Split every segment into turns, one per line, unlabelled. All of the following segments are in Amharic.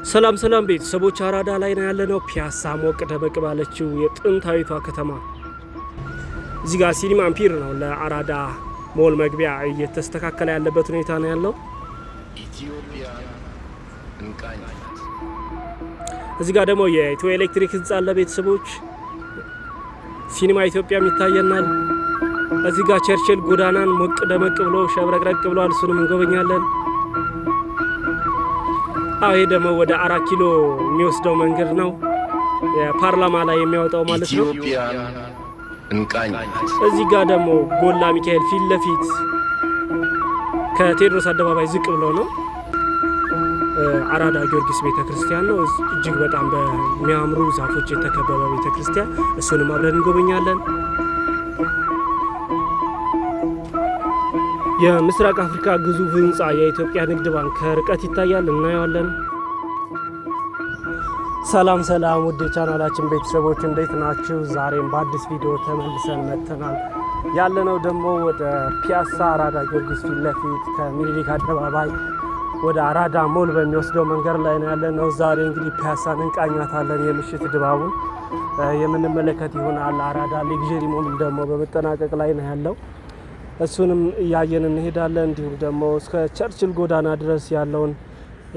ሰላም ሰላም ቤተሰቦች፣ አራዳ ላይ ነው ያለነው። ፒያሳ ሞቅ ደመቅ ባለችው የጥንታዊቷ ከተማ እዚህ ጋር ሲኒማ አምፒር ነው ለአራዳ ሞል መግቢያ እየተስተካከለ ያለበት ሁኔታ ነው ያለው። እዚህ ጋር ደግሞ የኢትዮ ኤሌክትሪክ ህንጻ አለ ቤተሰቦች። ሲኒማ ኢትዮጵያም ይታየናል። እዚህ ጋር ቸርችል ጎዳናን ሞቅ ደመቅ ብሎ ሸብረቅረቅ ብሏል። እሱንም እንጎበኛለን። ይሄ ደግሞ ወደ 4 ኪሎ የሚወስደው መንገድ ነው፣ የፓርላማ ላይ የሚያወጣው ማለት ነው። እዚህ ጋር ደግሞ ጎላ ሚካኤል ፊት ለፊት ከቴዎድሮስ አደባባይ ዝቅ ብሎ ነው አራዳ ጊዮርጊስ ቤተክርስቲያን ነው። እጅግ በጣም በሚያምሩ ዛፎች የተከበበ ቤተክርስቲያን፣ እሱንም አብረን እንጎበኛለን። የምስራቅ አፍሪካ ግዙፍ ህንፃ የኢትዮጵያ ንግድ ባንክ ከርቀት ይታያል፣ እናየዋለን። ሰላም ሰላም ውድ ቻናላችን ቤተሰቦች እንዴት ናችሁ? ዛሬም በአዲስ ቪዲዮ ተመልሰን መጥተናል። ያለነው ደግሞ ወደ ፒያሳ አራዳ ጊዮርጊስ ፊት ለፊት ከሚኒሊክ አደባባይ ወደ አራዳ ሞል በሚወስደው መንገድ ላይ ነው ያለነው። ዛሬ እንግዲህ ፒያሳን እንቃኛታለን። የምሽት ድባቡን የምንመለከት ይሆናል። አራዳ ሌግዠሪ ሞል ደግሞ በመጠናቀቅ ላይ ነው ያለው። እሱንም እያየን እንሄዳለን። እንዲሁም ደግሞ እስከ ቸርችል ጎዳና ድረስ ያለውን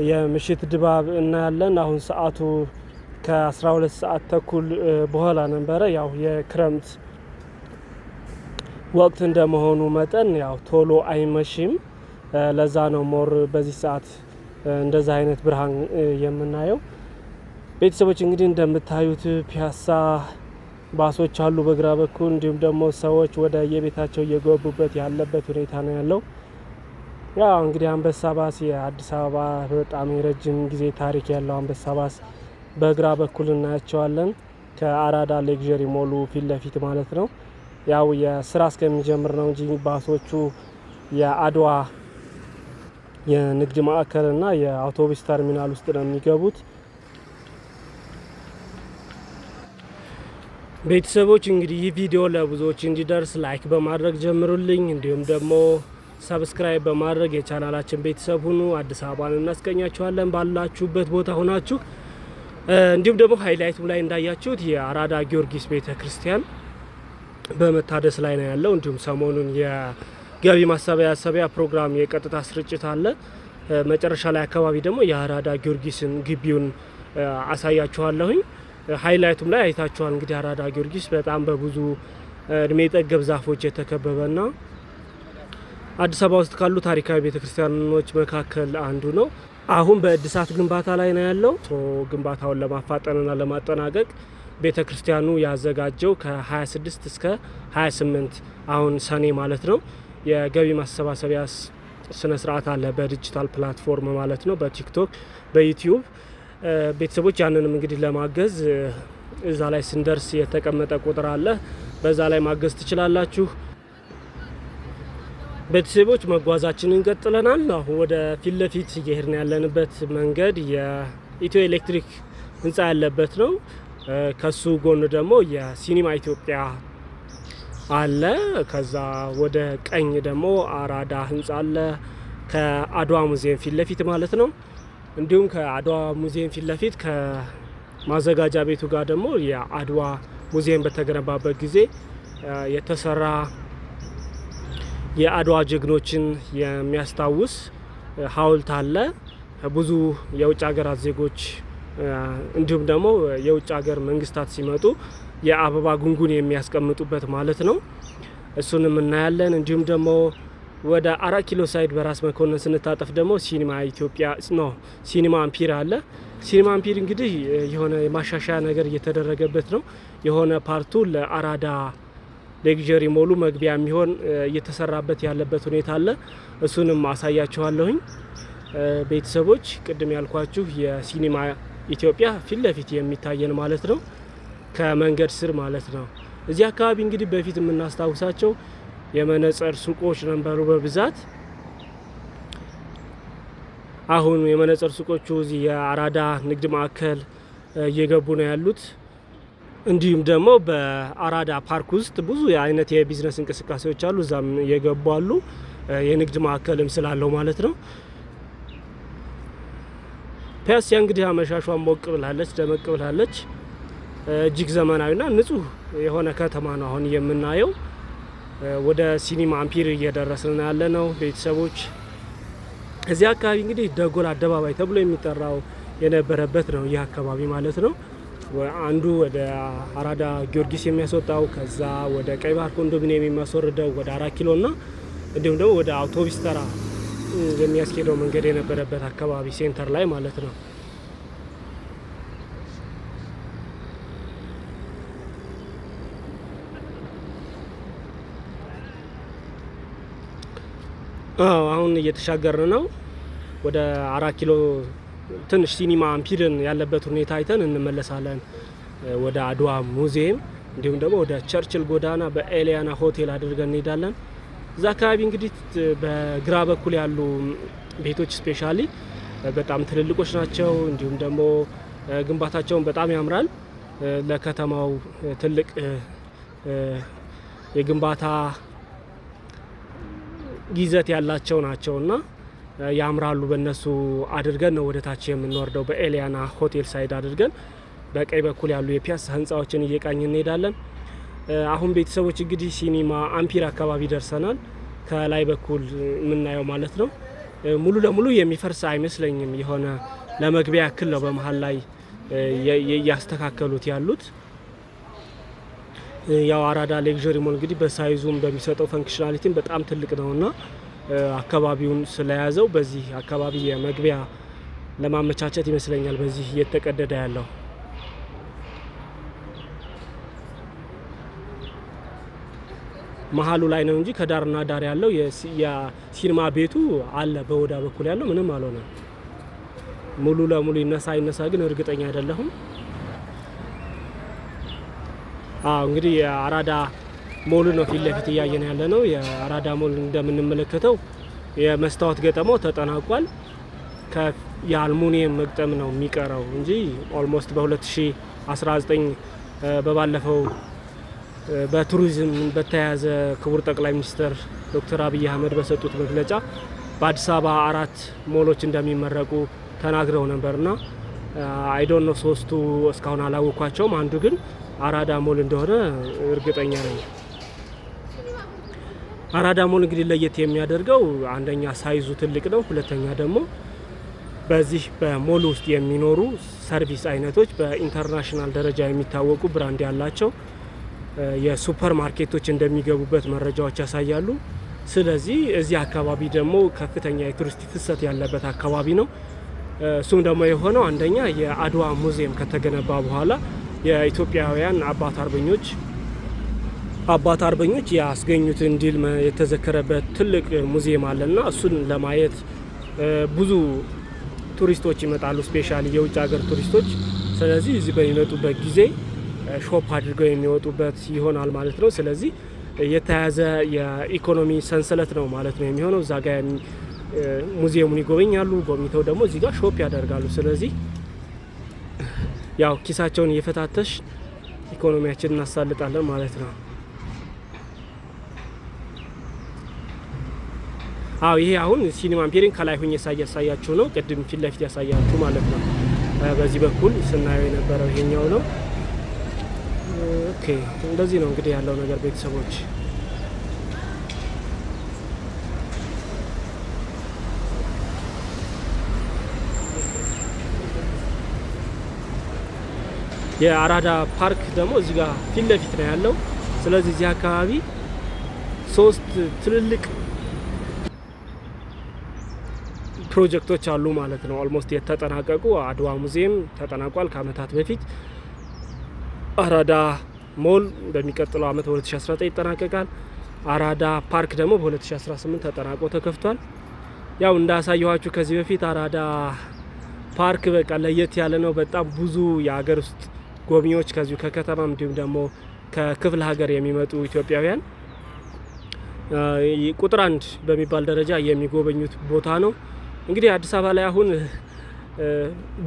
የምሽት ድባብ እናያለን። አሁን ሰዓቱ ከ12 ሰዓት ተኩል በኋላ ነበረ። ያው የክረምት ወቅት እንደመሆኑ መጠን ያው ቶሎ አይመሽም። ለዛ ነው ሞር በዚህ ሰዓት እንደዛ አይነት ብርሃን የምናየው። ቤተሰቦች እንግዲህ እንደምታዩት ፒያሳ ባሶች አሉ በግራ በኩል፣ እንዲሁም ደግሞ ሰዎች ወደ የቤታቸው እየገቡበት ያለበት ሁኔታ ነው ያለው። ያው እንግዲህ አንበሳ ባስ የአዲስ አበባ በጣም የረጅም ጊዜ ታሪክ ያለው አንበሳ ባስ በግራ በኩል እናያቸዋለን። ከአራዳ ሌግዠሪ ሞሉ ፊት ለፊት ማለት ነው። ያው የስራ እስከሚጀምር ነው እንጂ ባሶቹ የአድዋ የንግድ ማዕከልና የአውቶቡስ ተርሚናል ውስጥ ነው የሚገቡት። ቤተሰቦች እንግዲህ ይህ ቪዲዮ ለብዙዎች እንዲደርስ ላይክ በማድረግ ጀምሩልኝ። እንዲሁም ደግሞ ሰብስክራይብ በማድረግ የቻናላችን ቤተሰብ ሁኑ። አዲስ አበባን እናስቀኛችኋለን ባላችሁበት ቦታ ሆናችሁ። እንዲሁም ደግሞ ሃይላይቱ ላይ እንዳያችሁት የአራዳ ጊዮርጊስ ቤተክርስቲያን በመታደስ ላይ ነው ያለው። እንዲሁም ሰሞኑን የገቢ ማሰባሰቢያ ፕሮግራም የቀጥታ ስርጭት አለ። መጨረሻ ላይ አካባቢ ደግሞ የአራዳ ጊዮርጊስን ግቢውን አሳያችኋለሁኝ። ሃይላይቱም ላይ አይታችኋል። እንግዲህ አራዳ ጊዮርጊስ በጣም በብዙ እድሜ ጠገብ ዛፎች የተከበበና አዲስ አበባ ውስጥ ካሉ ታሪካዊ ቤተክርስቲያኖች መካከል አንዱ ነው። አሁን በእድሳት ግንባታ ላይ ነው ያለው። ግንባታውን ለማፋጠንና ለማጠናቀቅ ቤተክርስቲያኑ ያዘጋጀው ከ26 እስከ 28 አሁን ሰኔ ማለት ነው የገቢ ማሰባሰቢያ ስነ ስርዓት አለ፣ በዲጂታል ፕላትፎርም ማለት ነው፣ በቲክቶክ በዩቲዩብ። ቤተሰቦች ያንንም እንግዲህ ለማገዝ እዛ ላይ ስንደርስ የተቀመጠ ቁጥር አለ፣ በዛ ላይ ማገዝ ትችላላችሁ። ቤተሰቦች መጓዛችንን ቀጥለናል። አሁን ወደ ፊት ለፊት እየሄድን ያለንበት መንገድ የኢትዮ ኤሌክትሪክ ህንፃ ያለበት ነው። ከሱ ጎን ደግሞ የሲኒማ ኢትዮጵያ አለ። ከዛ ወደ ቀኝ ደግሞ አራዳ ህንፃ አለ፣ ከአድዋ ሙዚየም ፊት ለፊት ማለት ነው። እንዲሁም ከአድዋ ሙዚየም ፊት ለፊት ከማዘጋጃ ቤቱ ጋር ደግሞ የአድዋ ሙዚየም በተገነባበት ጊዜ የተሰራ የአድዋ ጀግኖችን የሚያስታውስ ሐውልት አለ። ብዙ የውጭ ሀገራት ዜጎች እንዲሁም ደግሞ የውጭ ሀገር መንግስታት ሲመጡ የአበባ ጉንጉን የሚያስቀምጡበት ማለት ነው። እሱንም እናያለን። እንዲሁም ደግሞ ወደ 4 ኪሎ ሳይድ በራስ መኮንን ስንታጠፍ ደግሞ ሲኒማ ኢትዮጵያ ነው፣ ሲኒማ አምፒር አለ። ሲኒማ አምፒር እንግዲህ የሆነ የማሻሻያ ነገር እየተደረገበት ነው። የሆነ ፓርቱ ለአራዳ ሌግዠሪ ሞሉ መግቢያ የሚሆን እየተሰራበት ያለበት ሁኔታ አለ። እሱንም አሳያችኋለሁኝ። ቤተሰቦች ቅድም ያልኳችሁ የሲኒማ ኢትዮጵያ ፊት ለፊት የሚታየን ማለት ነው፣ ከመንገድ ስር ማለት ነው። እዚህ አካባቢ እንግዲህ በፊት የምናስታውሳቸው የመነጽር ሱቆች ነበሩ በብዛት። አሁን የመነጽር ሱቆቹ እዚህ የአራዳ ንግድ ማዕከል እየገቡ ነው ያሉት። እንዲሁም ደግሞ በአራዳ ፓርክ ውስጥ ብዙ አይነት የቢዝነስ እንቅስቃሴዎች አሉ፣ እዛም እየገቡ አሉ። የንግድ ማዕከልም ስላለው ማለት ነው። ፒያሳ እንግዲህ አመሻሿን ሞቅ ብላለች፣ ደመቅ ብላለች። እጅግ ዘመናዊና ንጹህ የሆነ ከተማ ነው አሁን የምናየው። ወደ ሲኒማ አምፒር እየደረስን ያለ ነው ቤተሰቦች። እዚህ አካባቢ እንግዲህ ደጎል አደባባይ ተብሎ የሚጠራው የነበረበት ነው ይህ አካባቢ ማለት ነው። አንዱ ወደ አራዳ ጊዮርጊስ የሚያስወጣው፣ ከዛ ወደ ቀይ ባህር ኮንዶሚኒየም የሚያስወርደው ወደ 4 ኪሎ እና እንዲሁም ደግሞ ወደ አውቶቡስ ተራ የሚያስኬደው መንገድ የነበረበት አካባቢ ሴንተር ላይ ማለት ነው። አሁን እየተሻገርን ነው ወደ 4 ኪሎ። ትንሽ ሲኒማ አምፒርን ያለበት ሁኔታ አይተን እንመለሳለን ወደ አድዋ ሙዚየም፣ እንዲሁም ደግሞ ወደ ቸርችል ጎዳና በኤሊያና ሆቴል አድርገን እንሄዳለን። እዛ አካባቢ እንግዲህ በግራ በኩል ያሉ ቤቶች ስፔሻሊ በጣም ትልልቆች ናቸው። እንዲሁም ደግሞ ግንባታቸውን በጣም ያምራል። ለከተማው ትልቅ የግንባታ ይዘት ያላቸው ናቸውና ያምራሉ። በእነሱ አድርገን ነው ወደ ታች የምንወርደው። በኤሊያና ሆቴል ሳይድ አድርገን በቀኝ በኩል ያሉ የፒያሳ ህንፃዎችን እየቃኝ እንሄዳለን። አሁን ቤተሰቦች እንግዲህ ሲኒማ አምፒር አካባቢ ደርሰናል። ከላይ በኩል የምናየው ማለት ነው። ሙሉ ለሙሉ የሚፈርስ አይመስለኝም። የሆነ ለመግቢያ ያክል ነው በመሀል ላይ እያስተካከሉት ያሉት። ያው አራዳ ሌክዠሪ ሞል እንግዲህ በሳይዙም በሚሰጠው ፈንክሽናሊቲም በጣም ትልቅ ነውና አካባቢውን ስለያዘው በዚህ አካባቢ የመግቢያ ለማመቻቸት ይመስለኛል በዚህ እየተቀደደ ያለው። መሀሉ ላይ ነው እንጂ ከዳርና ዳር ያለው የሲኒማ ቤቱ አለ። በወዳ በኩል ያለው ምንም አልሆነ። ሙሉ ለሙሉ ይነሳ ግን እርግጠኛ አይደለሁም። እንግዲህ የአራዳ ሞል ነው ፊት ለፊት እያየን ያለ ነው። የአራዳ ሞል እንደምንመለከተው የመስታወት ገጠማው ተጠናቋል። የአልሙኒየም መግጠም ነው የሚቀረው እንጂ ኦልሞስት በ2019 በባለፈው በቱሪዝም በተያያዘ ክቡር ጠቅላይ ሚኒስትር ዶክተር አብይ አህመድ በሰጡት መግለጫ በአዲስ አበባ 4 ሞሎች እንደሚመረቁ ተናግረው ነበርና አይዶን ነው ሶስቱ እስካሁን አላወኳቸውም። አንዱ ግን አራዳ ሞል እንደሆነ እርግጠኛ ነኝ። አራዳ ሞል እንግዲህ ለየት የሚያደርገው አንደኛ ሳይዙ ትልቅ ነው፣ ሁለተኛ ደግሞ በዚህ በሞል ውስጥ የሚኖሩ ሰርቪስ አይነቶች በኢንተርናሽናል ደረጃ የሚታወቁ ብራንድ ያላቸው የሱፐር ማርኬቶች እንደሚገቡበት መረጃዎች ያሳያሉ። ስለዚህ እዚህ አካባቢ ደግሞ ከፍተኛ የቱሪስት ፍሰት ያለበት አካባቢ ነው። እሱም ደግሞ የሆነው አንደኛ የአድዋ ሙዚየም ከተገነባ በኋላ የኢትዮጵያውያን አባት አርበኞች ያስገኙትን ድል የተዘከረበት ትልቅ ሙዚየም አለና እሱን ለማየት ብዙ ቱሪስቶች ይመጣሉ፣ ስፔሻሊ የውጭ ሀገር ቱሪስቶች። ስለዚህ እዚህ በሚመጡበት ጊዜ ሾፕ አድርገው የሚወጡበት ይሆናል ማለት ነው። ስለዚህ የተያዘ የኢኮኖሚ ሰንሰለት ነው ማለት ነው የሚሆነው። እዛ ጋ ሙዚየሙን ይጎበኛሉ፣ ጎብኝተው ደግሞ እዚህ ጋር ሾፕ ያደርጋሉ። ስለዚህ ያው ኪሳቸውን እየፈታተሽ ኢኮኖሚያችንን እናሳልጣለን ማለት ነው። ይሄ አሁን ሲኒማ አምፒርን ከላይ ሁኝ ያሳያችሁ ነው። ቅድም ፊት ለፊት ያሳያችሁ ማለት ነው። በዚህ በኩል ስናየው የነበረው ይሄኛው ነው። ኦኬ፣ እንደዚህ ነው እንግዲህ ያለው ነገር ቤተሰቦች። የአራዳ ፓርክ ደግሞ እዚህ ጋር ፊት ለፊት ነው ያለው። ስለዚህ እዚህ አካባቢ 3 ትልልቅ ፕሮጀክቶች አሉ ማለት ነው። ኦልሞስት የተጠናቀቁ አድዋ ሙዚየም ተጠናቋል ከአመታት በፊት። አራዳ ሞል በሚቀጥለው አመት 2019 ይጠናቀቃል። አራዳ ፓርክ ደግሞ በ2018 ተጠናቆ ተከፍቷል። ያው እንዳሳየኋችሁ ከዚህ በፊት አራዳ ፓርክ በቃ ለየት ያለ ነው። በጣም ብዙ የሀገር ውስጥ ጎብኚዎች ከዚሁ ከከተማም እንዲሁም ደግሞ ከክፍለ ሀገር የሚመጡ ኢትዮጵያውያን ቁጥር 1 በሚባል ደረጃ የሚጎበኙት ቦታ ነው። እንግዲህ አዲስ አበባ ላይ አሁን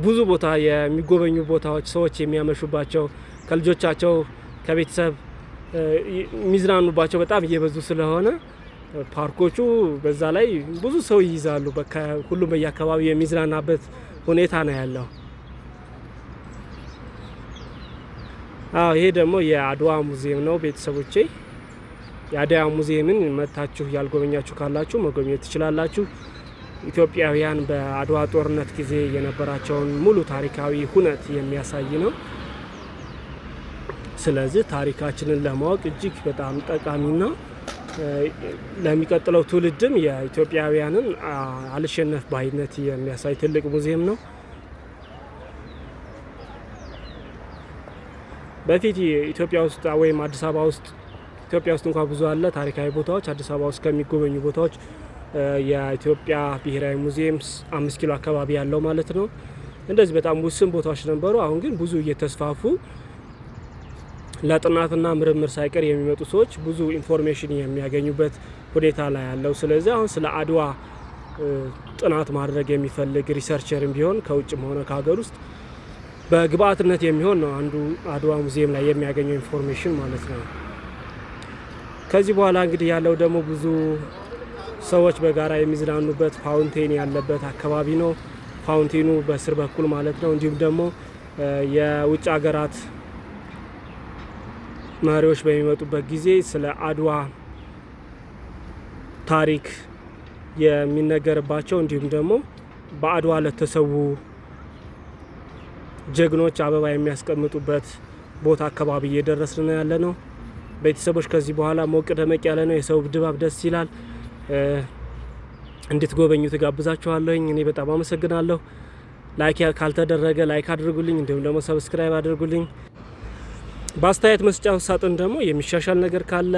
ብዙ ቦታ የሚጎበኙ ቦታዎች ሰዎች የሚያመሹባቸው ከልጆቻቸው ከቤተሰብ የሚዝናኑባቸው በጣም እየበዙ ስለሆነ ፓርኮቹ በዛ ላይ ብዙ ሰው ይይዛሉ። ሁሉም በየአካባቢው የሚዝናናበት ሁኔታ ነው ያለው። ይሄ ደግሞ የአድዋ ሙዚየም ነው ቤተሰቦቼ። የአድዋ ሙዚየምን መታችሁ ያልጎበኛችሁ ካላችሁ መጎብኘት ትችላላችሁ። ኢትዮጵያውያን በአድዋ ጦርነት ጊዜ የነበራቸውን ሙሉ ታሪካዊ ሁነት የሚያሳይ ነው። ስለዚህ ታሪካችንን ለማወቅ እጅግ በጣም ጠቃሚና ለሚቀጥለው ትውልድም የኢትዮጵያውያንን አልሸነፍ ባይነት የሚያሳይ ትልቅ ሙዚየም ነው። በፊት ኢትዮጵያ ውስጥ ወይም አዲስ አበባ ውስጥ ኢትዮጵያ ውስጥ እንኳን ብዙ አለ ታሪካዊ ቦታዎች። አዲስ አበባ ውስጥ ከሚጎበኙ ቦታዎች የኢትዮጵያ ብሔራዊ ሙዚየም 5 ኪሎ አካባቢ ያለው ማለት ነው። እንደዚህ በጣም ውስን ቦታዎች ነበሩ። አሁን ግን ብዙ እየተስፋፉ ለጥናትና ምርምር ሳይቀር የሚመጡ ሰዎች ብዙ ኢንፎርሜሽን የሚያገኙበት ሁኔታ ላይ ያለው። ስለዚህ አሁን ስለ አድዋ ጥናት ማድረግ የሚፈልግ ሪሰርቸርም ቢሆን ከውጭም ሆነ ከሀገር ውስጥ በግብአትነት የሚሆን ነው አንዱ አድዋ ሙዚየም ላይ የሚያገኘው ኢንፎርሜሽን ማለት ነው። ከዚህ በኋላ እንግዲህ ያለው ደግሞ ብዙ ሰዎች በጋራ የሚዝናኑበት ፋውንቴን ያለበት አካባቢ ነው። ፋውንቴኑ በስር በኩል ማለት ነው። እንዲሁም ደግሞ የውጭ ሀገራት መሪዎች በሚመጡበት ጊዜ ስለ አድዋ ታሪክ የሚነገርባቸው እንዲሁም ደግሞ በአድዋ ለተሰዉ ጀግኖች አበባ የሚያስቀምጡበት ቦታ አካባቢ እየደረስን ያለ ነው። ቤተሰቦች ከዚህ በኋላ ሞቅ ደመቅ ያለ ነው። የሰው ድባብ ደስ ይላል። እንድትጎበኙ ትጋብዛችኋለሁኝ። እኔ በጣም አመሰግናለሁ። ላይክ ካልተደረገ ላይክ አድርጉልኝ፣ እንዲሁም ደግሞ ሰብስክራይብ አድርጉልኝ። በአስተያየት መስጫው ሳጥን ደግሞ የሚሻሻል ነገር ካለ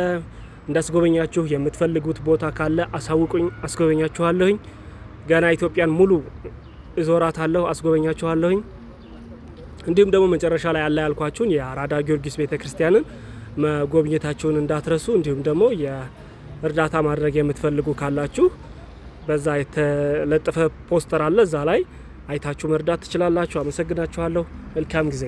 እንዳስጎበኛችሁ የምትፈልጉት ቦታ ካለ አሳውቁኝ፣ አስጎበኛችኋለሁኝ። ገና ኢትዮጵያን ሙሉ እዞራታለሁ፣ አስጎበኛችኋለሁኝ። እንዲሁም ደግሞ መጨረሻ ላይ ያለ ያልኳችሁን የአራዳ ጊዮርጊስ ቤተክርስቲያንን መጎብኘታችሁን እንዳትረሱ። እንዲሁም ደግሞ የእርዳታ ማድረግ የምትፈልጉ ካላችሁ በዛ የተለጠፈ ፖስተር አለ፣ እዛ ላይ አይታችሁ መርዳት ትችላላችሁ። አመሰግናችኋለሁ። መልካም ጊዜ።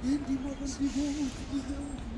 እንዲህ ነው